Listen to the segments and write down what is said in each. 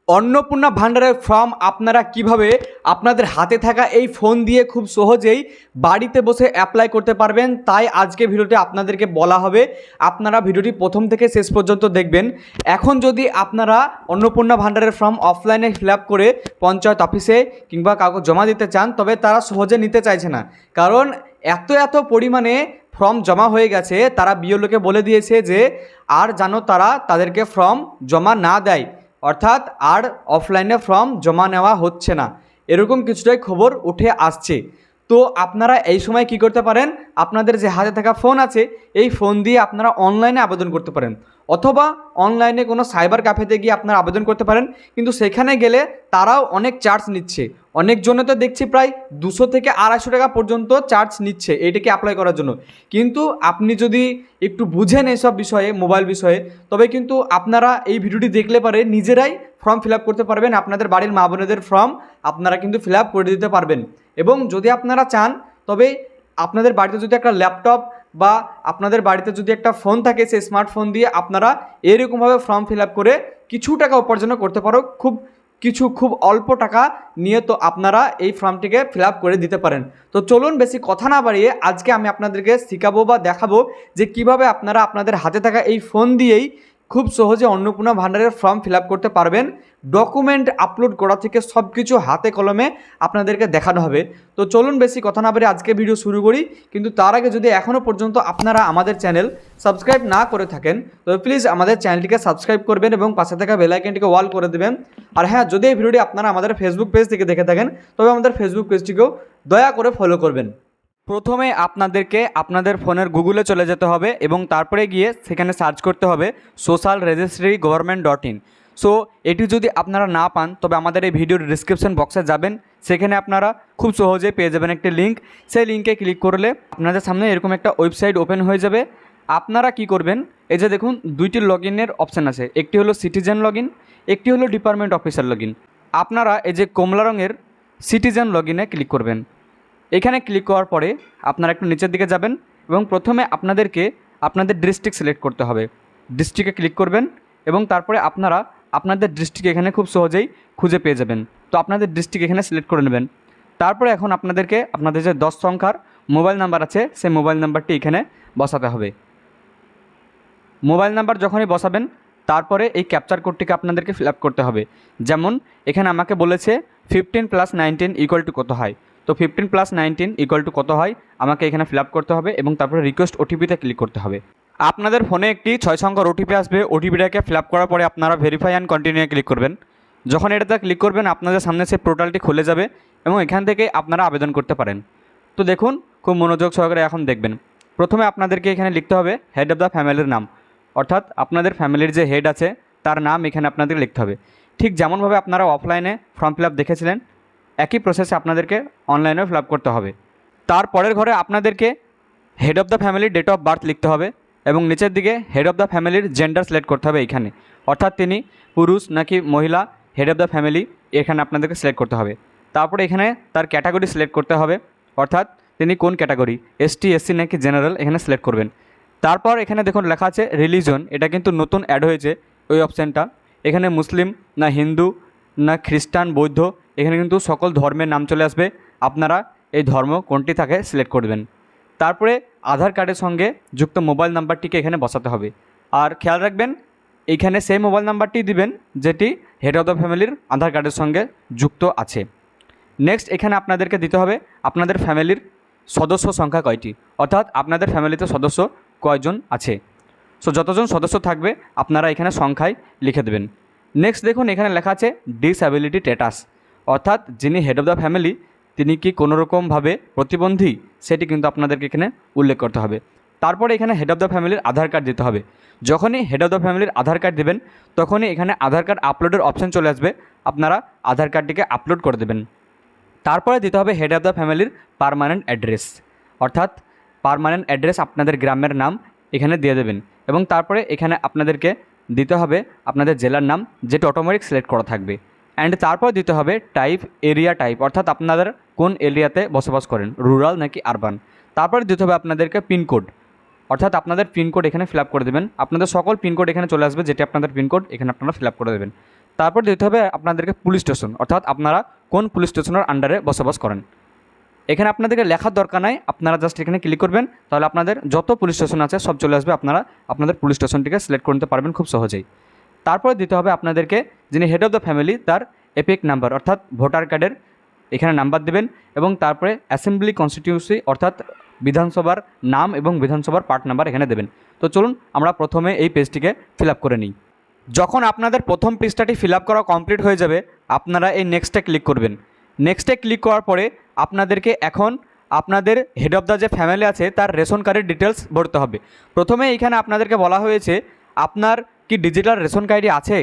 অন্নপূর্ণা ভান্ডারের ফর্ম আপনারা কিভাবে আপনাদের হাতে থাকা এই ফোন দিয়ে খুব সহজেই বাড়িতে বসে অ্যাপ্লাই করতে পারবেন, তাই আজকে ভিডিওটি আপনাদেরকে বলা হবে। আপনারা ভিডিওটি প্রথম থেকে শেষ পর্যন্ত দেখবেন। এখন যদি আপনারা অন্নপূর্ণা ভান্ডারের ফর্ম অফলাইনে ফিল আপ করে পঞ্চায়েত অফিসে কিংবা কাউকে জমা দিতে চান, তবে তারা সহজে নিতে চাইছে না, কারণ এত পরিমাণে ফর্ম জমা হয়ে গেছে। তারা বিএলওকে বলে দিয়েছে যে আর যেন তারা তাদেরকে ফর্ম জমা না দেয়, অর্থাৎ আর অফলাইনে ফর্ম জমা নেওয়া হচ্ছে না, এরকম কিছুটাই খবর উঠে আসছে। তো আপনারা এই সময় কি করতে পারেন, আপনাদের যে হাতে থাকা ফোন আছে এই ফোন দিয়ে আপনারা অনলাইনে আবেদন করতে পারেন, অথবা অনলাইনে কোনো সাইবার ক্যাফেতে গিয়ে আপনারা আবেদন করতে পারেন। কিন্তু সেখানে গেলে তারাও অনেক চার্জ নিচ্ছে, অনেকজনে তো দেখছি প্রায় 200 থেকে 250 টাকা পর্যন্ত চার্জ নিচ্ছে এইটাকে অ্যাপ্লাই করার জন্য। কিন্তু আপনি যদি একটু বুঝেন এইসব বিষয়ে, মোবাইল বিষয়ে, তবে কিন্তু আপনারা এই ভিডিওটি দেখলে পারে নিজেরাই ফর্ম ফিল আপ করতে পারবেন। আপনাদের বাড়ির মা বোনেদের ফর্ম আপনারা কিন্তু ফিল আপ করে দিতে পারবেন। এবং যদি আপনারা চান, তবে আপনাদের বাড়িতে যদি একটা ল্যাপটপ বা আপনাদের বাড়িতে যদি একটা ফোন থাকে, সেই স্মার্টফোন দিয়ে আপনারা এরকমভাবে ফর্ম ফিল আপ করে কিছু টাকা উপার্জনও করতে পারো। খুব অল্প টাকা নিয়ে তো আপনারা এই ফর্মটিকে ফিল আপ করে দিতে পারেন। তো চলুন বেশি কথা না বাড়িয়ে আজকে আমি আপনাদেরকে শেখাবো বা দেখাবো যে কিভাবে আপনারা আপনাদের হাতে থাকা এই ফোন দিয়েই খুব সহজে অন্নপূর্ণা ভান্ডারের ফর্ম ফিল আপ করতে পারবেন। ডকুমেন্ট আপলোড করা থেকে সব কিছু হাতে কলমে আপনাদেরকে দেখানো হবে। তো চলুন বেশি কথা না বলে আজকে ভিডিও শুরু করি। কিন্তু তার আগে যদি এখনও পর্যন্ত আপনারা আমাদের চ্যানেল সাবস্ক্রাইব না করে থাকেন, তবে প্লিজ আমাদের চ্যানেলটিকে সাবস্ক্রাইব করবেন এবং পাশে থাকা বেল আইকনটিকে অল করে দেবেন। আর হ্যাঁ, যদি এই ভিডিওটি আপনারা আমাদের ফেসবুক পেজ থেকে দেখে থাকেন, তবে আমাদের ফেসবুক পেজটিকেও দয়া করে ফলো করবেন। প্রথমে আপনাদেরকে আপনাদের ফোনের গুগলে চলে যেতে হবে এবং তারপরে গিয়ে সেখানে সার্চ করতে হবে সোশ্যাল রেজিস্ট্রি গভর্নমেন্ট.in। সো এটি যদি আপনারা না পান, তবে আমাদের এই ভিডিওর ডিসক্রিপশন বক্সে যাবেন, সেখানে আপনারা খুব সহজে পেয়ে যাবেন একটি লিঙ্ক। সেই লিঙ্কে ক্লিক করলে আপনাদের সামনে এরকম একটা ওয়েবসাইট ওপেন হয়ে যাবে। আপনারা কি করবেন, এই যে দেখুন দুইটি লগইনের অপশান আছে, একটি হলো সিটিজেন লগইন, একটি হলো ডিপার্টমেন্ট অফিসার লগইন। আপনারা এই যে কমলা রঙের সিটিজেন লগইনে ক্লিক করবেন। এখানে ক্লিক করার পরে আপনারা একটু নিচের দিকে যাবেন এবং প্রথমে আপনাদেরকে আপনাদের ডিস্ট্রিক্ট সিলেক্ট করতে হবে। ডিস্ট্রিক্টে ক্লিক করবেন এবং তারপরে আপনারা আপনাদের ডিস্ট্রিক্ট এখানে খুব সহজেই খুঁজে পেয়ে যাবেন। তো আপনাদের ডিস্ট্রিক্ট এখানে সিলেক্ট করে নেবেন। তারপরে এখন আপনাদেরকে আপনাদের যে 10 সংখ্যার মোবাইল নাম্বার আছে, সেই মোবাইল নাম্বারটি এখানে বসাতে হবে। মোবাইল নাম্বার যখনই বসাবেন, তারপরে এই ক্যাপচার কোডটিকে আপনাদেরকে ফিল আপ করতে হবে। যেমন এখানে আমাকে বলেছে 15 + 19 = কত হয়। তো 15 + 19 = কত হয় আমাকে এখানে ফিল আপ করতে হবে এবং তারপরে রিকোয়েস্ট ওটিপিতে ক্লিক করতে হবে। আপনাদের ফোনে একটি 6 সংখ্যার ওটিপি আসবে। ওটিপিটাকে ফিল আপ করার পরে আপনারা ভেরিফাই অ্যান্ড কন্টিনিউ ক্লিক করবেন। যখন এটাতে ক্লিক করবেন, আপনাদের সামনে সেই পোর্টালটি খুলে যাবে এবং এখান থেকে আপনারা আবেদন করতে পারেন। তো দেখুন, খুব মনোযোগ সহকারে এখন দেখবেন। প্রথমে আপনাদেরকে এখানে লিখতে হবে হেড অফ দ্য ফ্যামিলির নাম, অর্থাৎ আপনাদের ফ্যামিলির যে হেড আছে তার নাম এখানে আপনাদের লিখতে হবে। ঠিক যেমনভাবে আপনারা অফলাইনে ফর্ম ফিল আপ দেখেছিলেন, একই প্রসেসে আপনাদেরকে অনলাইনেও ফিল আপ করতে হবে। তারপরের ঘরে আপনাদেরকে হেড অফ দ্য ফ্যামিলির ডেট অফ বার্থ লিখতে হবে এবং নিচের দিকে হেড অফ দ্য ফ্যামিলির জেন্ডার সিলেক্ট করতে হবে এইখানে, অর্থাৎ তিনি পুরুষ নাকি মহিলা, হেড অফ দ্য ফ্যামিলি এখানে আপনাদেরকে সিলেক্ট করতে হবে। তারপরে এখানে তার ক্যাটাগরি সিলেক্ট করতে হবে, অর্থাৎ তিনি কোন ক্যাটাগরি, এসটি, এসসি নাকি জেনারেল, এখানে সিলেক্ট করবেন। তারপর এখানে দেখুন লেখা আছে রিলিজন, এটা কিন্তু নতুন অ্যাড হয়েছে ওই অপশানটা। এখানে মুসলিম না হিন্দু না খ্রিস্টান বৌদ্ধ, এখানে কিন্তু সকল ধর্মের নাম চলে আসবে। আপনারা এই ধর্ম কোনটি থাকে সিলেক্ট করবেন। তারপরে আধার কার্ডের সঙ্গে যুক্ত মোবাইল নাম্বারটিকে এখানে বসাতে হবে। আর খেয়াল রাখবেন, এইখানে সেই মোবাইল নাম্বারটি দিবেন যেটি হেড অফ দ্য ফ্যামিলির আধার কার্ডের সঙ্গে যুক্ত আছে। নেক্সট এখানে আপনাদেরকে দিতে হবে আপনাদের ফ্যামিলির সদস্য সংখ্যা কয়টি, অর্থাৎ আপনাদের ফ্যামিলিতে সদস্য কয়জন আছে। সো যতজন সদস্য থাকবে আপনারা এখানে সংখ্যায় লিখে দেবেন। নেক্সট দেখুন এখানে লেখা আছে ডিসএবিলিটি স্ট্যাটাস, অর্থাৎ যিনি হেড অফ দ্য ফ্যামিলি তিনি কি কোনোরকমভাবে প্রতিবন্ধী, সেটি কিন্তু আপনাদেরকে এখানে উল্লেখ করতে হবে। তারপরে এখানে হেড অফ দ্য ফ্যামিলির আধার কার্ড দিতে হবে। যখনই হেড অফ দ্য ফ্যামিলির আধার কার্ড দেবেন, তখনই এখানে আধার কার্ড আপলোডের অপশান চলে আসবে, আপনারা আধার কার্ডটিকে আপলোড করে দেবেন। তারপরে দিতে হবে হেড অফ দ্য ফ্যামিলির পার্মানেন্ট অ্যাড্রেস, অর্থাৎ পার্মানেন্ট অ্যাড্রেস আপনাদের গ্রামের নাম এখানে দিয়ে দেবেন এবং তারপরে এখানে আপনাদেরকে দিতে হবে আপনাদের জেলার নাম, যেটা অটোমেটিক সিলেক্ট করা থাকবে। অ্যান্ড তারপর দিতে হবে টাইপ, এরিয়া টাইপ, অর্থাৎ আপনাদের কোন এরিয়াতে বসবাস করেন, রুরাল নাকি আরবান। তারপরে দিতে হবে আপনাদেরকে পিনকোড, অর্থাৎ আপনাদের পিনকোড এখানে ফিল আপ করে দেবেন। আপনাদের সকল পিনকোড এখানে চলে আসবে, যেটি আপনাদের পিনকোড এখানে আপনারা ফিল আপ করে দেবেন। তারপর দিতে হবে আপনাদেরকে পুলিশ স্টেশন, অর্থাৎ আপনারা কোন পুলিশ স্টেশনের আন্ডারে বসবাস করেন। এখানে আপনাদেরকে লেখার দরকার নাই, আপনারা জাস্ট এখানে ক্লিক করবেন, তাহলে আপনাদের যত পুলিশ স্টেশন আছে সব চলে আসবে, আপনারা আপনাদের পুলিশ স্টেশনটিকে সিলেক্ট করে নিতে পারবেন খুব সহজেই। তারপরে দিতে হবে আপনাদেরকে যিনি হেড অফ দ্য ফ্যামিলি তার এপিক নাম্বার, অর্থাৎ ভোটার কার্ডের এখানে নাম্বার দেবেন, এবং তারপরে অ্যাসেম্বলি কনস্টিটিউন্সি অর্থাৎ বিধানসভার নাম এবং বিধানসভার পার্ট নাম্বার এখানে দেবেন। তো চলুন আমরা প্রথমে এই পেজটিকে ফিল আপ করে নিই। যখন আপনাদের প্রথম পেজটাটি ফিল আপ করা কমপ্লিট হয়ে যাবে, আপনারা এই নেক্সটে ক্লিক করবেন। নেক্সটে ক্লিক করার পরে আপনাদেরকে এখন আপনাদের হেড অফ দ্য যে ফ্যামিলি আছে তার রেশন কার্ডের ডিটেলস ভরতে হবে। প্রথমে এইখানে আপনাদেরকে বলা হয়েছে আপনার কি ডিজিটাল রেশন কার্ডই আছে,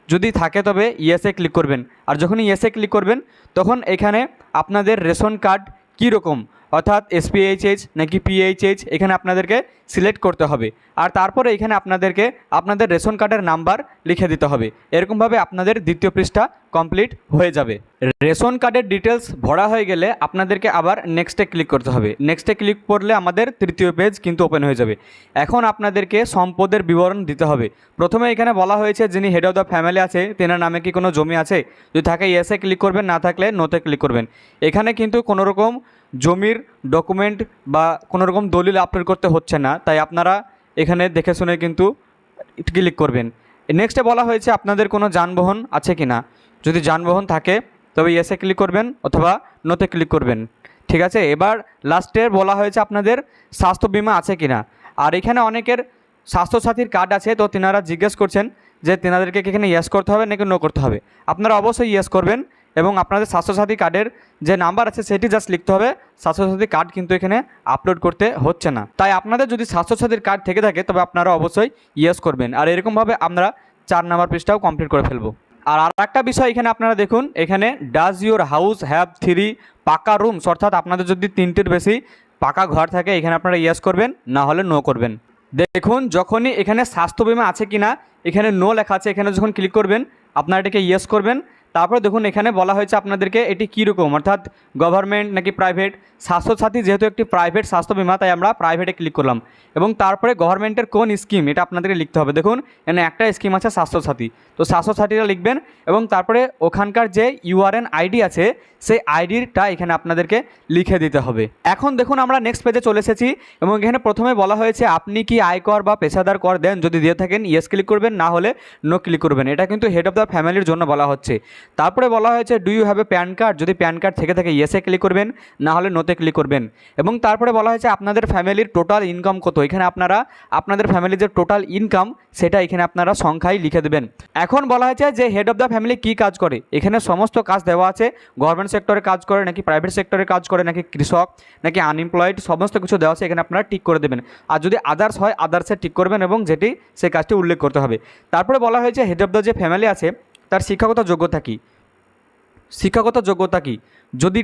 যদি থাকে তবে ইয়েসে ক্লিক করবেন। আর যখনই ইয়েসে ক্লিক করবেন তখন এখানে আপনাদের রেশন কার্ড কী রকম, অর্থাৎ এসপিএইচএইচ নাকি পিএইচএইচ এখানে আপনাদেরকে সিলেক্ট করতে হবে। আর তারপরে এখানে আপনাদেরকে আপনাদের রেশন কার্ডের নাম্বার লিখে দিতে হবে। এরকমভাবে আপনাদের দ্বিতীয় পৃষ্ঠা কমপ্লিট হয়ে যাবে। রেশন কার্ডের ডিটেলস ভরা হয়ে গেলে আপনাদেরকে আবার নেক্সটে ক্লিক করতে হবে। নেক্সটে ক্লিক করলে আমাদের তৃতীয় পেজ কিন্তু ওপেন হয়ে যাবে। এখন আপনাদেরকে সম্পদের বিবরণ দিতে হবে। প্রথমে এখানে বলা হয়েছে যিনি হেড অফ দ্য ফ্যামিলি আছে তেনার নামে কি কোনো জমি আছে, যদি থাকে ইয়েসে ক্লিক করবেন, না থাকলে নোতে ক্লিক করবেন। এখানে কিন্তু কোনো রকম জমির ডকুমেন্ট বা কোনো রকম দলিল আপলোড করতে হচ্ছে না, তাই আপনারা এখানে দেখে শুনে কিন্তু ক্লিক করবেন। নেক্সটে বলা হয়েছে আপনাদের কোনো যানবাহন আছে কি না, যদি যানবাহন থাকে তবে ইয়েসে ক্লিক করবেন অথবা নোতে ক্লিক করবেন। ঠিক আছে, এবার লাস্টের বলা হয়েছে আপনাদের স্বাস্থ্য বিমা আছে কি না। আর এখানে অনেকের স্বাস্থ্যসাথীর কার্ড আছে, তো তিনারা জিজ্ঞেস করছেন যে তিনাদেরকে এখানে ইয়েস করতে হবে নাকি নো করতে হবে। আপনারা অবশ্যই ইয়েস করবেন এবং আপনাদের স্বাস্থ্যসাথী কার্ডের যে নাম্বার আছে সেটি জাস্ট লিখতে হবে। স্বাস্থ্যসাথী কার্ড কিন্তু এখানে আপলোড করতে হচ্ছে না, তাই আপনাদের যদি স্বাস্থ্যসাথীর কার্ড থেকে থাকে তবে আপনারা অবশ্যই ইয়েস করবেন। আর এরকমভাবে আমরা 4 নাম্বার পেজটাও কমপ্লিট করে ফেলবো। আর একটা বিষয় এখানে আপনারা দেখুন, এখানে ডাজ ইউর হাউস হ্যাভ 3 পাকা রুমস, অর্থাৎ আপনাদের যদি 3টির বেশি পাকা ঘর থাকে এখানে আপনারা ইয়েস করবেন, না হলে নো করবেন। দেখুন যখনই এখানে স্বাস্থ্য বিমা আছে কিনা এখানে নো লেখা আছে, এখানে যখন ক্লিক করবেন আপনারা এটাকে ইয়েস করবেন। তারপরে দেখুন এখানে বলা হয়েছে আপনাদেরকে এটি কীরকম, অর্থাৎ গভর্নমেন্ট নাকি প্রাইভেট। স্বাস্থ্যসাথী যেহেতু একটি প্রাইভেট স্বাস্থ্য বিমা তাই আমরা প্রাইভেটে ক্লিক করলাম, এবং তারপরে গভর্নমেন্টের কোন স্কিম এটা আপনাদেরকে লিখতে হবে। দেখুন এখানে একটা স্কিম আছে স্বাস্থ্যসাথী, তো স্বাস্থ্যসাথীটা লিখবেন এবং তারপরে ওখানকার যে ইউআরএন আইডি আছে সেই আইডিটা এখানে আপনাদেরকে লিখে দিতে হবে। এখন দেখুন আমরা নেক্সট পেজে চলে এসেছি এবং এখানে প্রথমে বলা হয়েছে আপনি কি আয়কর বা পেশাদার কর দেন, যদি দিয়ে থাকেন ইয়েস ক্লিক করবেন, না হলে নো ক্লিক করবেন। এটা কিন্তু হেড অফ দ্য ফ্যামিলির জন্য বলা হচ্ছে। তারপরে বলা হয়েছে do you have a PAN card, যদি প্যান কার্ড থেকে থাকে ইয়েসে ক্লিক করবেন, না হলে নোতে ক্লিক করবেন। এবং তারপরে বলা হয়েছে আপনাদের ফ্যামিলির টোটাল ইনকাম কত, এখানে আপনারা আপনাদের ফ্যামিলির যে টোটাল ইনকাম সেটা এখানে আপনারা সংখ্যায় লিখে দেবেন। এখন বলা হয়েছে যে হেড অফ দ্য ফ্যামিলি কী কাজ করে, এখানে সমস্ত কাজ দেওয়া আছে। গভর্নমেন্ট সেক্টরে কাজ করে নাকি প্রাইভেট সেক্টরে কাজ করে নাকি কৃষক নাকি আনএমপ্লয়েড, সমস্ত কিছু দেওয়া আছে, এখানে আপনারা টিক করে দেবেন। আর যদি আদার্স হয় আদার্সে টিক করবেন এবং যেটি সেই কাজটি উল্লেখ করতে হবে। তারপরে বলা হয়েছে হেড অফ দ্য যে ফ্যামিলি আছে তার শিক্ষাগত যোগ্যতা কী, শিক্ষাগত যোগ্যতা কী, যদি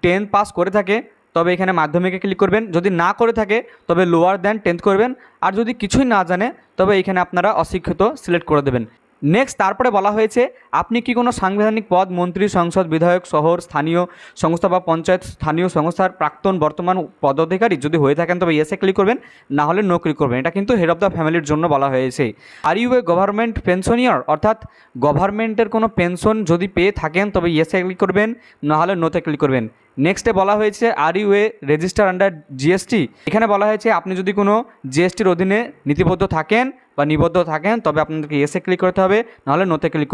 10 পাস করে থাকে তবে এখানে মাধ্যমিকে ক্লিক করবেন, যদি না করে থাকে তবে লোয়ার দ্যান 10th করবেন, আর যদি কিছুই না জানে তবে এখানে আপনারা অশিক্ষিত সিলেক্ট করে দেবেন। নেক্সট তারপরে বলা হয়েছে আপনি কি কোনো সাংবিধানিক পদ, মন্ত্রী, সংসদ, বিধায়ক, শহর, স্থানীয় সংস্থা বা পঞ্চায়েত স্থানীয় সংস্থার প্রাক্তন বর্তমান পদাধিকারী, যদি হয়ে থাকেন তবে ইয়েসে ক্লিক করবেন, না হলে নো ক্লিক করবেন। এটা কিন্তু হেড অফ দ্য ফ্যামিলির জন্য বলা হয়েছে। আর ইউ এ গভর্নমেন্ট পেনশনিয়ার, অর্থাৎ গভর্নমেন্টের কোনো পেনশন যদি পেয়ে থাকেন তবে ইয়েসে ক্লিক করবেন, না হলে নোতে ক্লিক করবেন। নেক্সটে বলা হয়েছে are you a register under GST, এখানে বলা হয়েছে আপনি যদি কোনো জিএসটির অধীনে নীতিবদ্ধ থাকেন বা নিবদ্ধ থাকেন তবে আপনাদেরকে এসে ক্লিক করতে হবে, নাহলে নোতে ক্লিক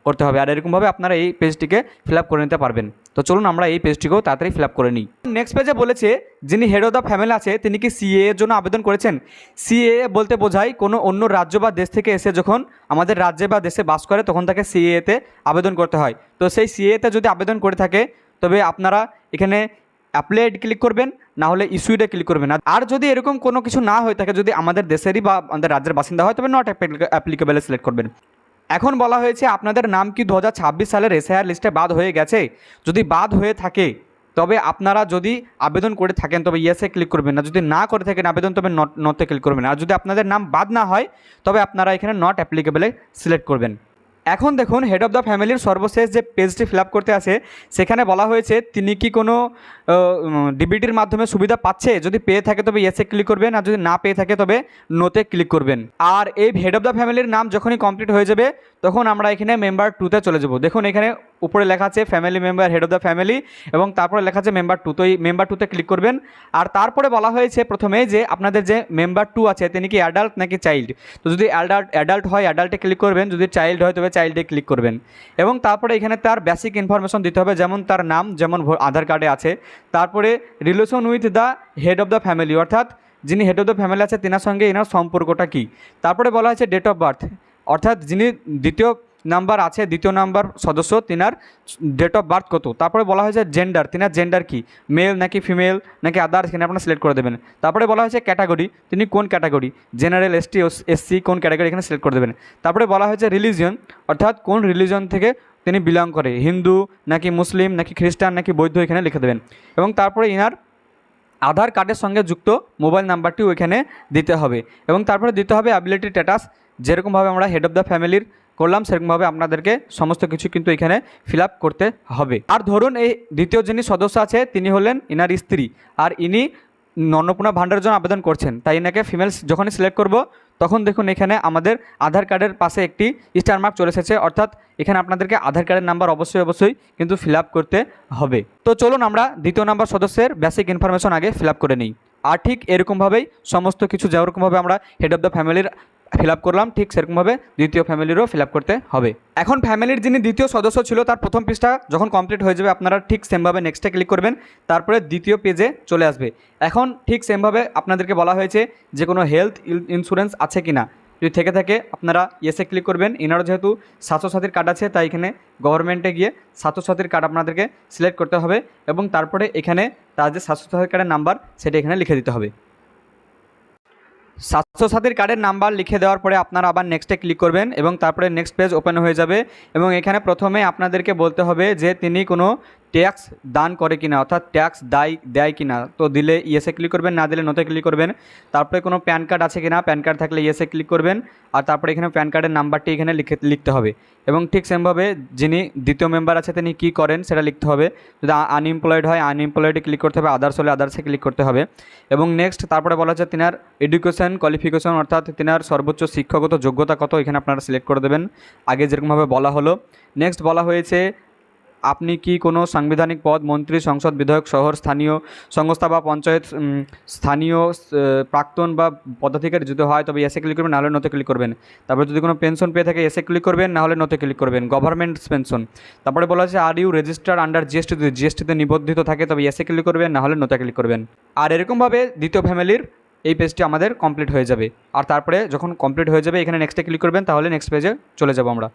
করতে হবে। আর এরকমভাবে আপনারা এই পেজটিকে ফিল আপ করে নিতে পারবেন। তো চলুন আমরা এই পেজটিকেও তাড়াতাড়ি ফিল আপ করে নিই। নেক্সট পেজে বলেছে যিনি হেড অফ দ্য ফ্যামিলি আছে তিনি কি সিএ এর জন্য আবেদন করেছেন। সিএ বলতে বোঝায় কোনো অন্য রাজ্য বা দেশ থেকে এসে যখন আমাদের রাজ্যে বা দেশে বাস করে তখন তাকে সিএতে আবেদন করতে হয়। তো সেই সিএতে যদি আবেদন করে থাকে তবে আপনারা এখানে অ্যাপ্লাইড ক্লিক করবেন, না হলে ইস্যুডে ক্লিক করবেন। আর যদি এরকম কোনো কিছু না হয়ে থাকে, যদি আমাদের দেশেরই বা আমাদের রাজ্যের বাসিন্দা হয় তবে নট অ্যাপ্লিকেবলে সিলেক্ট করবেন। এখন বলা হয়েছে আপনাদের নাম কি 2026 সালের এসআইআর লিস্টে বাদ হয়ে গেছে, যদি বাদ হয়ে থাকে তবে আপনারা যদি আবেদন করে থাকেন তবে ইয়েসে ক্লিক করবেন, না যদি না করে থাকেন আবেদন তবে নটে ক্লিক করবেন। আর যদি আপনাদের নাম বাদ না হয় তবে আপনারা এখানে নট অ্যাপ্লিকেবলে সিলেক্ট করবেন। এখন দেখুন হেড অফ দ্য ফ্যামিলির সর্বশেষ যে পেজটি ফিল আপ করতে আছে সেখানে বলা হয়েছে তিনি কি কোনো ডিবিটির মাধ্যমে সুবিধা পাচ্ছে, যদি পেয়ে থাকে তবে ইয়েসে ক্লিক করবেন, আর যদি না পেয়ে থাকে তবে নোতে ক্লিক করবেন। আর এই হেড অফ দ্য ফ্যামিলির নাম যখনই কমপ্লিট হয়ে যাবে তখন আমরা এখানে মেম্বার 2-তে চলে যাব। দেখুন এখানে উপরে লেখা আছে family member head of the family এবং তারপরে লেখা আছে মেম্বার 2। তো এই মেম্বার 2-তে ক্লিক করবেন। আর তারপরে বলা হয়েছে প্রথমে যে আপনাদের যে মেম্বার 2 আছে তিনি কি অ্যাডাল্ট নাকি চাইল্ড। তো যদি অ্যাডাল্ট হয় অ্যাডাল্টে ক্লিক করবেন, যদি চাইল্ড হয় তবে চাইল্ডে ক্লিক করবেন। এবং তারপরে এখানে তার বেসিক ইনফরমেশন দিতে হবে, যেমন তার নাম যেমন আধার কার্ডে আছে। তারপরে relation with the head of the family, অর্থাৎ যিনি হেড অফ দ্য ফ্যামিলি আছে তেনার সঙ্গে এনার সম্পর্কটা কী। তারপরে বলা হয়েছে ডেট অফ বার্থ, অর্থাৎ যিনি দ্বিতীয় নাম্বার সদস্য তিনার ডেট অফ বার্থ কত। তারপরে বলা হয়েছে জেন্ডার, তিনার জেন্ডার কি, মেল নাকি ফিমেল নাকি আদার্স, এখানে আপনারা সিলেক্ট করে দেবেন। তারপরে বলা হয়েছে ক্যাটাগরি, তিনি কোন ক্যাটাগরি, জেনারেল, এসটি, এসসি কোন ক্যাটাগরি, এখানে সিলেক্ট করে দেবেন। তারপরে বলা হয়েছে রিলিজিয়ন, অর্থাৎ কোন রিলিজন থেকে তিনি বিলং করে, হিন্দু নাকি মুসলিম নাকি খ্রিস্টান নাকি বৌদ্ধ, এখানে লিখে দেবেন। এবং তারপরে ইনার আধার কার্ডের সঙ্গে যুক্ত মোবাইল নাম্বারটিও এখানে দিতে হবে। এবং তারপরে দিতে হবে অ্যাবিলিটি স্ট্যাটাস, যেরকমভাবে আমরা হেড অফ দ্য ফ্যামিলির করলাম সেরকমভাবে আপনাদেরকে সমস্ত কিছু কিন্তু এখানে ফিল আপ করতে হবে। আর ধরুন এই দ্বিতীয় যিনি সদস্য আছে তিনি হলেন ইনার স্ত্রী, আর ইনি অন্নপূর্ণা ভাণ্ডারের জন্য আবেদন করছেন, তাই এনাকে ফিমেল যখনই সিলেক্ট করব তখন দেখুন এখানে আমাদের আধার কার্ডের পাশে একটি স্টার মার্ক চলে এসেছে, অর্থাৎ এখানে আপনাদেরকে আধার কার্ডের নাম্বার অবশ্যই কিন্তু ফিল আপ করতে হবে। তো চলুন আমরা দ্বিতীয় নাম্বার সদস্যের বেসিক ইনফরমেশন আগে ফিল আপ করে নিই। আর ঠিক এরকমভাবেই সমস্ত কিছু যেরকমভাবে আমরা হেড অফ দ্য ফ্যামিলির ফিল আপ করলাম ঠিক সেরকমভাবে দ্বিতীয় ফ্যামিলিরও ফিল আপ করতে হবে। এখন ফ্যামিলির যিনি দ্বিতীয় সদস্য ছিল তার প্রথম পৃষ্ঠা যখন কমপ্লিট হয়ে যাবে আপনারা ঠিক সেমভাবে নেক্সটে ক্লিক করবেন, তারপরে দ্বিতীয় পেজে চলে আসবে। এখন ঠিক সেমভাবে আপনাদেরকে বলা হয়েছে যে কোনো হেলথ ইন্স্যুরেন্স আছে কি না, যদি থেকে থাকে আপনারা ইয়েসে ক্লিক করবেন। এনারও যেহেতু স্বাস্থ্যসাথীর কার্ড আছে তাই এখানে গভর্নমেন্টে গিয়ে স্বাস্থ্যসাথীর কার্ড আপনাদেরকে সিলেক্ট করতে হবে এবং তারপরে এখানে তার যে স্বাস্থ্যসাথী কার্ডের নাম্বার সেটা এখানে লিখে দিতে হবে। স্বাস্থ্যসাথীর কার্ডের নাম্বার লিখে দেওয়ার পরে আপনারা আবার নেক্সটে ক্লিক করবেন এবং তারপরে নেক্সট পেজ ওপেন হয়ে যাবে। এবং এখানে প্রথমে আপনাদেরকে বলতে হবে যে তিনি কোনো ট্যাক্স দান করে কিনা, অর্থাৎ ট্যাক্স দেয় কিনা। তো দিলে ইয়েসে ক্লিক করবেন, না দিলে নোতে ক্লিক করবেন। তারপরে কোনো প্যান কার্ড আছে কিনা, প্যান কার্ড থাকলে ইয়েসে ক্লিক করবেন। আর তারপরে এখানে প্যান কার্ডের নাম্বারটি এখানে লিখতে হবে এবং ঠিক সেমভাবে যিনি দ্বিতীয় মেম্বার আছে তিনি কী করেন সেটা লিখতে হবে। যদি আনএমপ্লয়েড হয় আনএমপ্লয়েডে ক্লিক করতে হবে, আদার্স হলে আদার্সে ক্লিক করতে হবে। এবং নেক্সট তারপরে বলা হচ্ছে তিনার এডুকেশন কোয়ালিফিকেশন, অর্থাৎ তিনার সর্বোচ্চ শিক্ষাগত যোগ্যতা কত, এখানে আপনারা সিলেক্ট করে দেবেন আগে যেরকমভাবে বলা হলো। নেক্সট বলা হয়েছে আপনি কি কোনো সাংবিধানিক পদ, মন্ত্রী, সংসদ, বিধায়ক, শহর, স্থানীয় সংস্থা বা পঞ্চায়েত স্থানীয় প্রাক্তন বা পদাধিকারী যদি হয় তবে এসে ক্লিক করবেন, নাহলে নোতে ক্লিক করবেন। তারপরে যদি কোনো পেনশন পেয়ে থাকে এসে ক্লিক করবেন, নাহলে নোতে ক্লিক করবেন, গভর্নমেন্ট পেনশন। তারপরে বলা আছে are you registered under GST, যদি জিএসটিতে নিবন্ধিত থাকে তবে এসে ক্লিক করবেন, নাহলে নোতে ক্লিক করবেন। আর এরকমভাবে দ্বিতীয় ফ্যামিলির এই পেজটি আমাদের কমপ্লিট হয়ে যাবে। আর তারপরে যখন কমপ্লিট হয়ে যাবে এখানে নেক্সটে ক্লিক করবেন, তাহলে নেক্সট পেজে চলে যাব আমরা।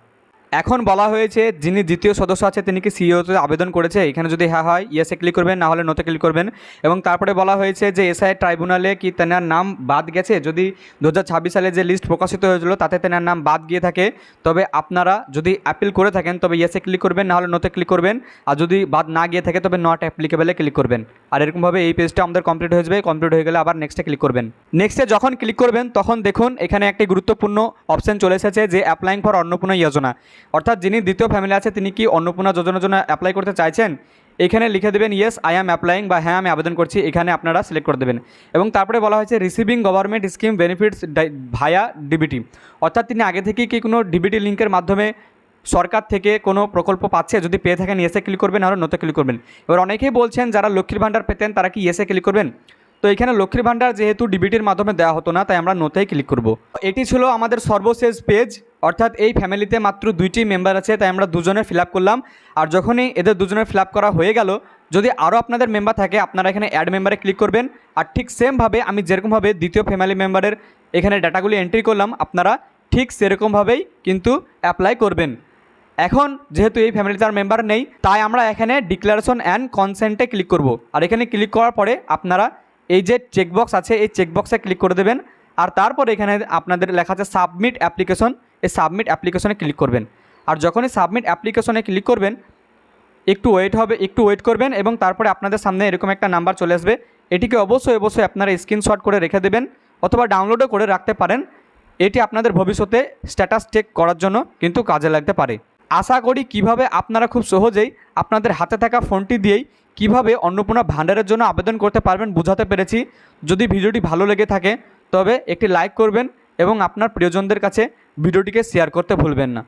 এখন বলা হয়েছে যিনি দ্বিতীয় সদস্য আছে তিনি কি সিইওতে আবেদন করেছে, এখানে যদি হ্যাঁ হয় ইয়েসে ক্লিক করবেন, না হলে নোতে ক্লিক করবেন। এবং তারপরে বলা হয়েছে যে এসআই ট্রাইব্যুনালে কি তেনার নাম বাদ গেছে, যদি 2026 সালে যে লিস্ট প্রকাশিত হয়েছিল তাতে তেনার নাম বাদ গিয়ে থাকে তবে আপনারা যদি অ্যাপিল করে থাকেন তবে ইয়েসে ক্লিক করবেন, না হলে নোতে ক্লিক করবেন। আর যদি বাদ না গিয়ে থাকে তবে নট অ্যাপ্লিকেবলে ক্লিক করবেন। আর এরকমভাবে এই পেজটা আমাদের কমপ্লিট হয়ে যাবে। কমপ্লিট হয়ে গেলে আবার নেক্সটে ক্লিক করবেন। নেক্সটে যখন ক্লিক করবেন তখন দেখুন এখানে একটি গুরুত্বপূর্ণ অপশন চলে এসেছে যে অ্যাপ্লাইং ফর অন্নপূর্ণা যোজনা, অর্থাৎ যিনি দ্বিতীয় ফ্যামিলি আছে তিনি কি অন্নপূর্ণা যোজনার জন্য অ্যাপ্লাই করতে চাইছেন, এখানে লিখে দেবেন ইয়েস আই অ্যাম অ্যাপ্লাইং বা হ্যাঁ আমি আবেদন করছি, এখানে আপনারা সিলেক্ট করে দেবেন। এবং তারপরে বলা হয়েছে রিসিভিং গভর্নমেন্ট স্কিম বেনিফিটস ভায়া ডিবিটি, অর্থাৎ তিনি আগে থেকেই কি কোনো ডিবিটি লিঙ্কের মাধ্যমে সরকার থেকে কোনো প্রকল্প পাচ্ছে, যদি পেয়ে থাকেন ইয়েসে ক্লিক করবেন, আর নোতে ক্লিক করবেন। এবার অনেকেই বলছেন যারা লক্ষ্মীর ভাণ্ডার পেতেন তারা কি ইয়েসে ক্লিক করবেন। তো এখানে লক্ষ্মীর ভাণ্ডার যেহেতু ডিবিটির মাধ্যমে দেওয়া হতো না তাই আমরা নোতেই ক্লিক করব। এটি ছিল আমাদের সর্বশেষ পেজ, অর্থাৎ এই ফ্যামিলিতে মাত্র 2টি মেম্বার আছে তাই আমরা দুজনের ফিল আপ করলাম। আর যখনই এদের দুজনের ফিল আপ করা হয়ে গেল, যদি আরও আপনাদের মেম্বার থাকে আপনারা এখানে অ্যাড মেম্বারে ক্লিক করবেন। আর ঠিক সেমভাবে আমি যেরকমভাবে দ্বিতীয় ফ্যামিলি মেম্বারের এখানে ডাটাগুলি এন্ট্রি করলাম আপনারা ঠিক সেরকমভাবেই কিন্তু অ্যাপ্লাই করবেন। এখন যেহেতু এই ফ্যামিলিতে আর মেম্বার নেই তাই আমরা এখানে ডিক্লারেশন অ্যান্ড কনসেন্টে ক্লিক করব। আর এখানে ক্লিক করার পরে আপনারা এই যে চেকবক্স আছে এই চেকবক্সে ক্লিক করে দেবেন। আর তারপরে এখানে আপনাদের লেখা আছে সাবমিট অ্যাপ্লিকেশন, এই সাবমিট অ্যাপ্লিকেশনে ক্লিক করবেন। আর যখনই সাবমিট অ্যাপ্লিকেশনে ক্লিক করবেন একটু ওয়েট করবেন এবং তারপরে আপনাদের সামনে এরকম একটা নাম্বার চলে আসবে। এটিকে অবশ্যই আপনারা স্ক্রিনশট করে রেখে দেবেন অথবা ডাউনলোডও করে রাখতে পারেন। এটি আপনাদের ভবিষ্যতে স্ট্যাটাস চেক করার জন্য কিন্তু কাজে লাগতে পারে। আশা করি কিভাবে আপনারা খুব সহজেই আপনাদের হাতে থাকা ফোনটি দিয়েই কিভাবে অন্নপূর্ণা ভাণ্ডারের জন্য আবেদন করতে পারবেন বুঝাতে পেরেছি। যদি ভিডিওটি ভালো লেগে থাকে তবে একটি লাইক করবেন এবং আপনার প্রিয়জনদের কাছে ভিডিওটিকে শেয়ার করতে ভুলবেন না।